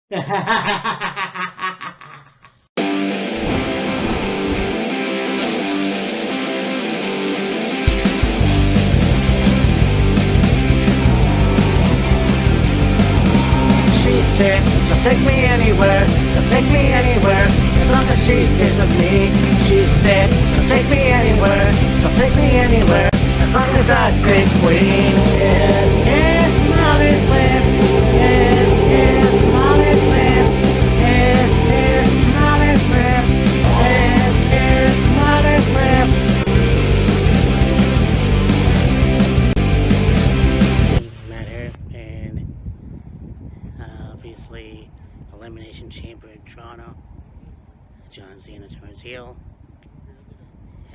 She said, she'll take me anywhere, she'll take me anywhere, as long as she stays with me. She said, she'll take me anywhere, she'll take me anywhere, as long as I stay queen. Yes, yes, Molly's lips. Yes, yes, Molly's lips. Yes, yes, Molly's lips. Yes, yes, Molly's lips. Met her in obviously Elimination Chamber in Toronto. John Cena turns heel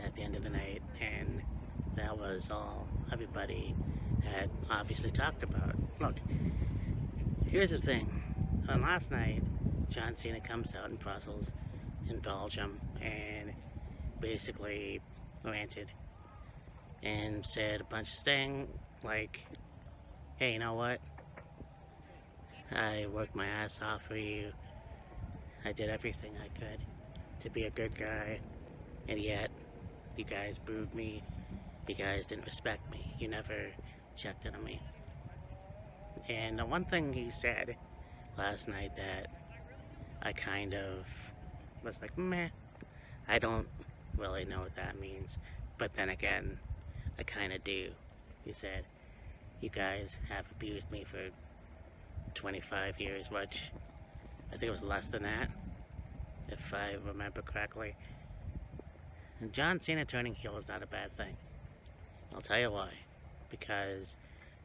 at the end of the night, and that was all everybody had obviously talked about. Look, here's the thing. On last night, John Cena comes out in Brussels, in Belgium, and basically ranted and said a bunch of things like, hey, you know what? I worked my ass off for you. I did everything I could to be a good guy, and yet you guys booed me. You guys didn't respect me. You never checked in on me. And the one thing he said last night that I kind of was like, meh, I don't really know what that means. But then again, I kind of do. He said, you guys have abused me for 25 years, which I think it was less than that, if I remember correctly. And John Cena turning heel is not a bad thing. I'll tell you why. Because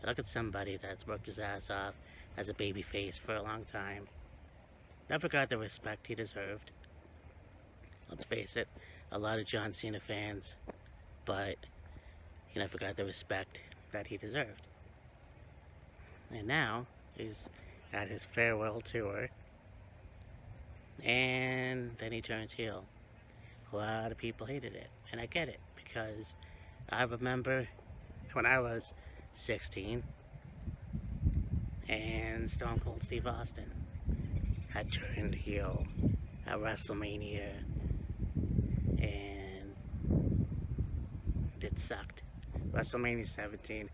I look at somebody that's worked his ass off as a babyface for a long time, never got the respect he deserved. Let's face it, a lot of John Cena fans, but he never got the respect that he deserved. And now he's at his farewell tour, and then he turns heel. A lot of people hated it, and I get it, because I remember when I was 16 and Stone Cold Steve Austin had turned heel at Wrestlemania, and it sucked. WrestleMania 17,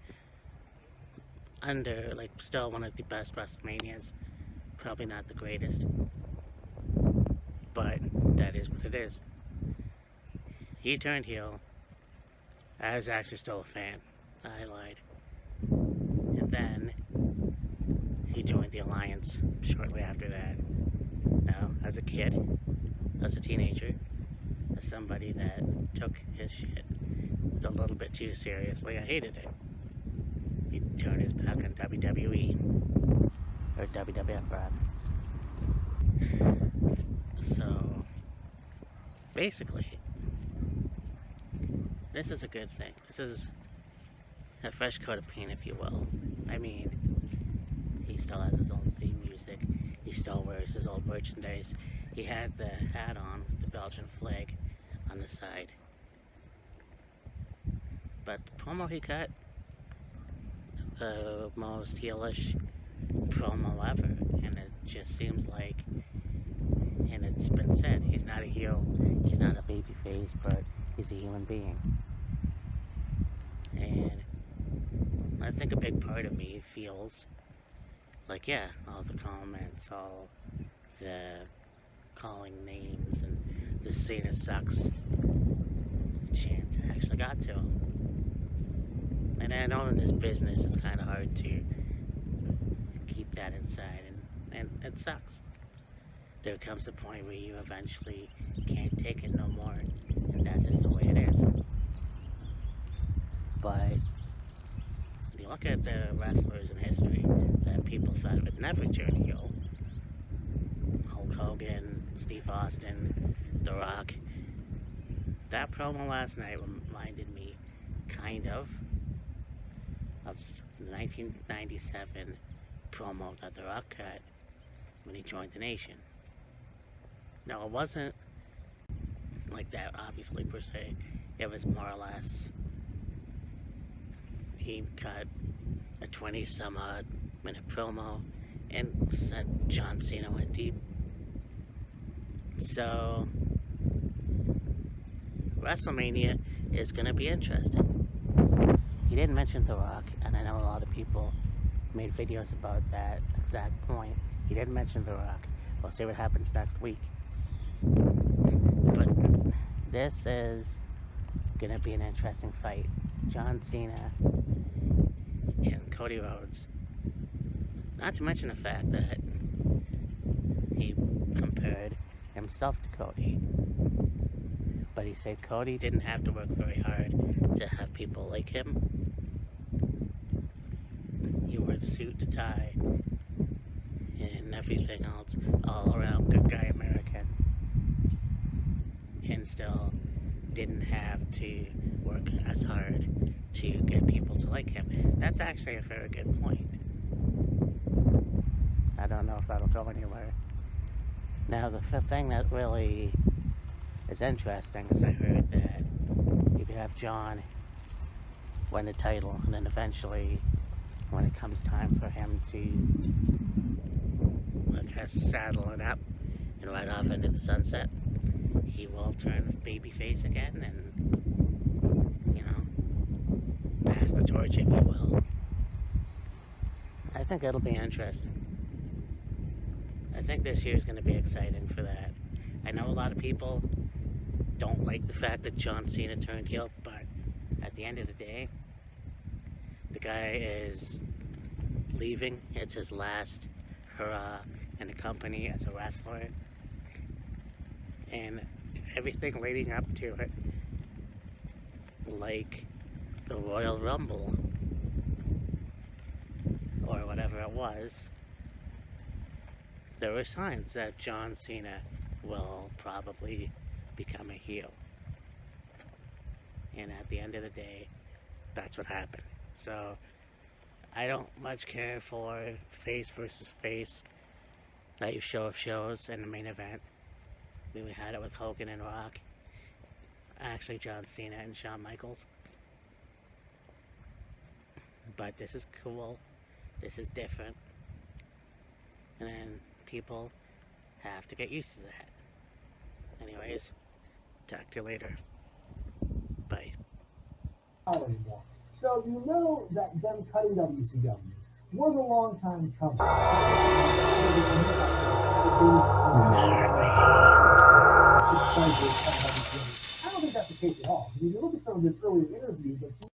still one of the best WrestleManias, probably not the greatest, but that is what it is. He turned heel. I was actually still a fan. I lied. And then he joined the Alliance shortly after that. Now, as a kid, as a teenager, as somebody that took his shit a little bit too seriously, I hated it. He turned his back on WWE, or WWF rather. So, basically, this is a good thing. This is a fresh coat of paint, if you will. I mean, he still has his own theme music. He still wears his old merchandise. He had the hat on with the Belgian flag on the side. But the promo he cut, the most heelish promo ever. And it just seems like, and it's been said, he's not a heel, he's not a babyface, but he's a human being. And I think a big part of me feels like, yeah, all the comments, all the calling names, and the Cena sucks chants actually got to him. And I know in this business it's kind of hard to keep that inside, and it sucks. There comes a point where you eventually can't take it no more, and that's just the way it is. But if you look at the wrestlers in history that people thought would never turn heel, Hulk Hogan, Steve Austin, The Rock, that promo last night reminded me kind of the 1997 promo that The Rock cut when he joined the Nation. Now, it wasn't like that, obviously, per se. It was more or less, he cut a 20-some-odd minute promo, and said John Cena went deep. So Wrestlemania is going to be interesting. He didn't mention The Rock, and I know a lot of people made videos about that exact point. He didn't mention The Rock. We'll see what happens next week. But this is going to be an interesting fight. John Cena and Cody Rhodes. Not to mention the fact that he compared himself to Cody. But he said Cody didn't have to work very hard to have people like him. He wore the suit, the tie, and everything else, all around good guy American. And still didn't have to work as hard to get people to like him. That's actually a very good point. I don't know if that'll go anywhere. Now, the thing that really is interesting is I heard that you could have John win the title, and then eventually, when it comes time for him to, I guess, saddle it up and ride off into the sunset, he will turn babyface again and, pass the torch, if you will. I think it'll be interesting. I think this year is going to be exciting for that. I know a lot of people don't like the fact that John Cena turned heel, but at the end of the day, the guy is leaving. It's his last hurrah in the company as a wrestler. And everything leading up to it, like the Royal Rumble, or whatever it was, there were signs that John Cena will probably become a heel. And at the end of the day, that's what happened. So I don't much care for face versus face at your show of shows in the main event. We had it with Hogan and Rock. Actually, John Cena and Shawn Michaels. But this is cool. This is different. And then people have to get used to that. Anyways, talk to you later. Bye. Anymore. So you know that them cutting WCW was a long time coming. I don't think that's the case at all. Because you look at some of his earlier interviews that